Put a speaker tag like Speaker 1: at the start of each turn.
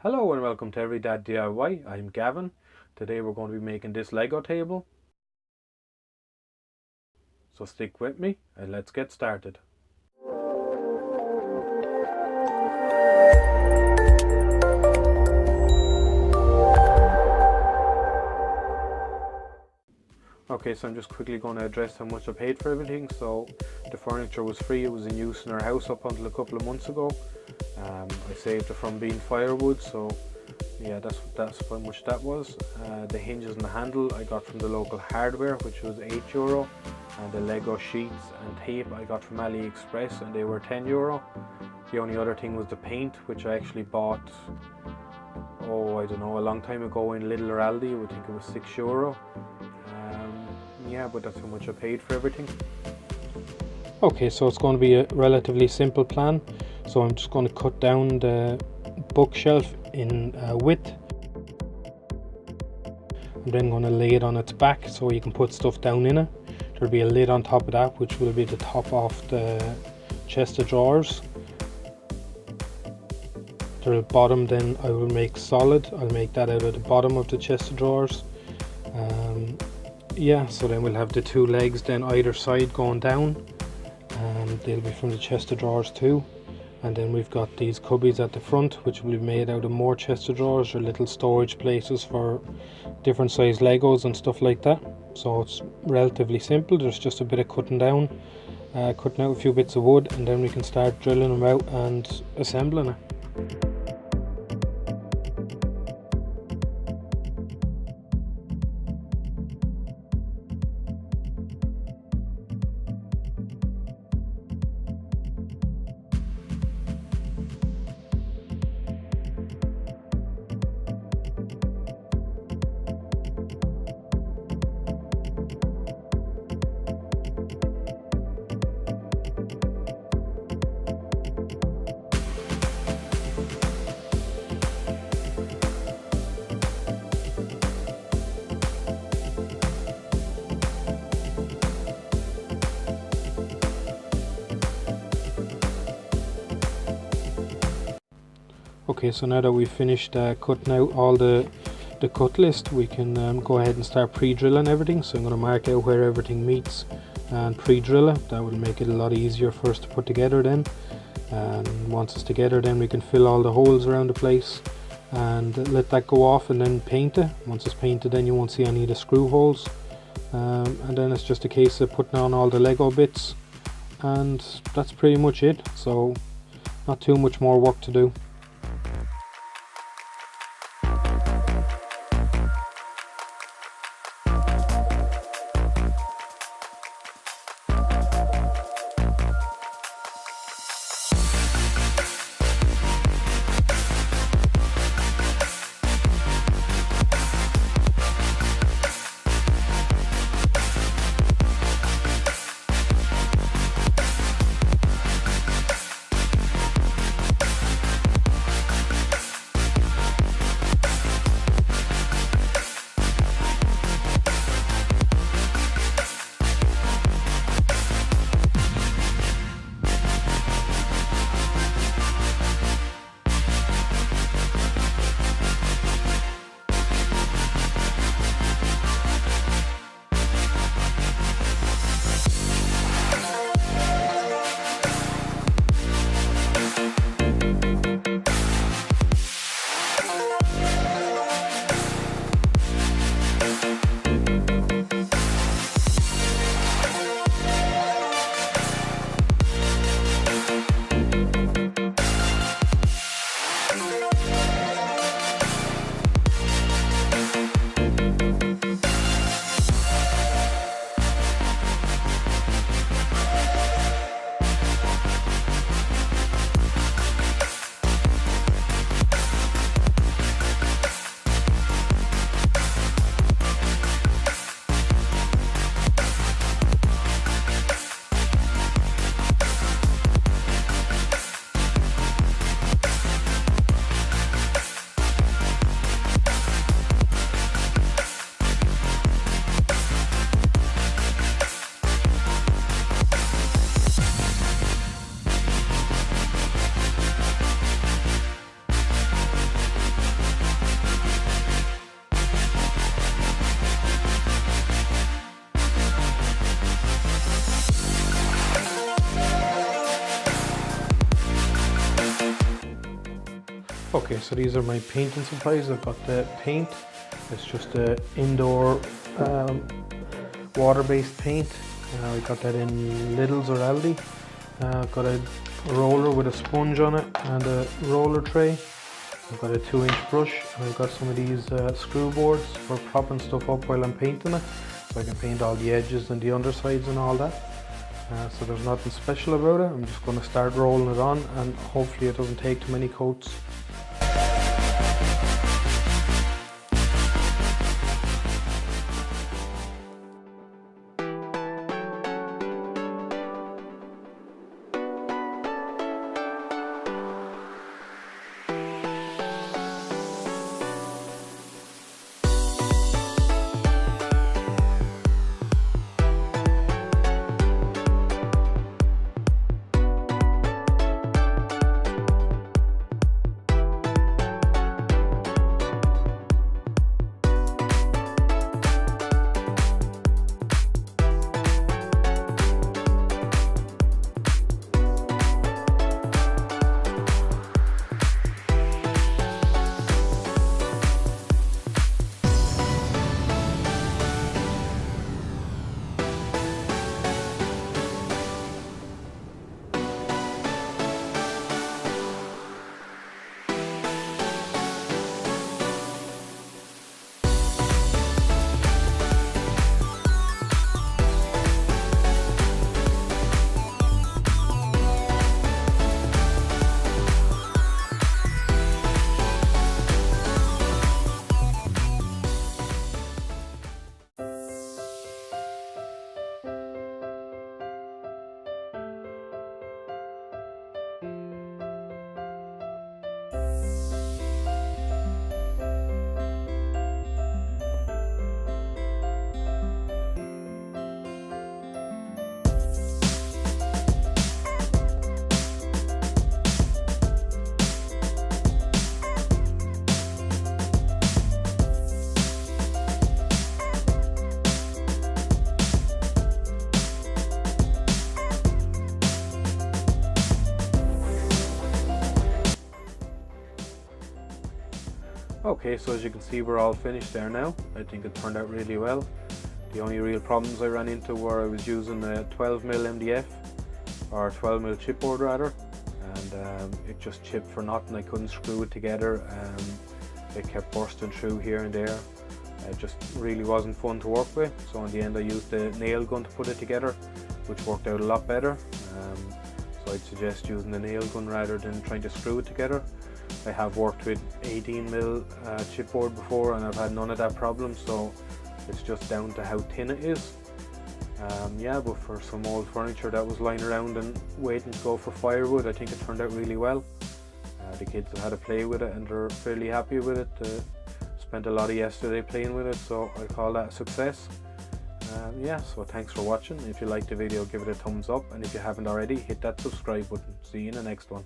Speaker 1: Hello and welcome to Every Dad DIY. I'm Gavin. Today we're going to be making this Lego table. So stick with me and let's get started. Okay, so I'm just quickly going to address how much I paid for everything. So the furniture was free, it was in use in our house up until a couple of months ago. I saved it from being firewood, so yeah, that's how much that was. The hinges and the handle I got from the local hardware, which was €8, and the Lego sheets and tape I got from AliExpress, and they were €10. The only other thing was the paint, which I actually bought, I don't know, a long time ago in Lidl or Aldi. I would think it was €6. Yeah, but that's how much I paid for everything. Okay, so it's going to be a relatively simple plan. So I'm just going to cut down the bookshelf in width. I'm then going to lay it on its back so you can put stuff down in it. There'll be a lid on top of that, which will be the top of the chest of drawers. The bottom then I will make solid. I'll make that out of the bottom of the chest of drawers. Yeah, so then we'll have the two legs then either side going down, and they'll be from the chest of drawers too. And then we've got these cubbies at the front, which will be made out of more chest of drawers or little storage places for different size Legos and stuff like that. So it's relatively simple. There's just a bit of cutting out a few bits of wood, and then we can start drilling them out and assembling it. Okay, so now that we've finished cutting out all the cut list, we can go ahead and start pre-drilling everything. So I'm going to mark out where everything meets and pre-drill it. That will make it a lot easier for us to put together then. And once it's together, then we can fill all the holes around the place and let that go off, and then paint it. Once it's painted, then you won't see any of the screw holes. And then it's just a case of putting on all the Lego bits, and that's pretty much it. So not too much more work to do. Okay, so these are my painting supplies. I've got the paint. It's just a indoor water-based paint. We got that in Lidl's or Aldi. Got a roller with a sponge on it and a roller tray. I've got a 2-inch brush, and I've got some of these screw boards for propping stuff up while I'm painting it, so I can paint all the edges and the undersides and all that. So there's nothing special about it. I'm just going to start rolling it on, and hopefully it doesn't take too many coats. Okay, so as you can see, we're all finished there now. I think it turned out really well. The only real problems I ran into were I was using a 12mm MDF, or 12mm chipboard rather, and it just chipped for nothing. I couldn't screw it together. It kept bursting through here and there. It just really wasn't fun to work with. So in the end I used a nail gun to put it together, which worked out a lot better. So I'd suggest using a nail gun rather than trying to screw it together. I have worked with 18mm chipboard before, and I've had none of that problem, so it's just down to how thin it is. Yeah, but for some old furniture that was lying around and waiting to go for firewood, I think it turned out really well. The kids have had a play with it and they're fairly happy with it. Spent a lot of yesterday playing with it, so I call that a success. Yeah, so thanks for watching. If you liked the video, give it a thumbs up, and if you haven't already, hit that subscribe button. See you in the next one.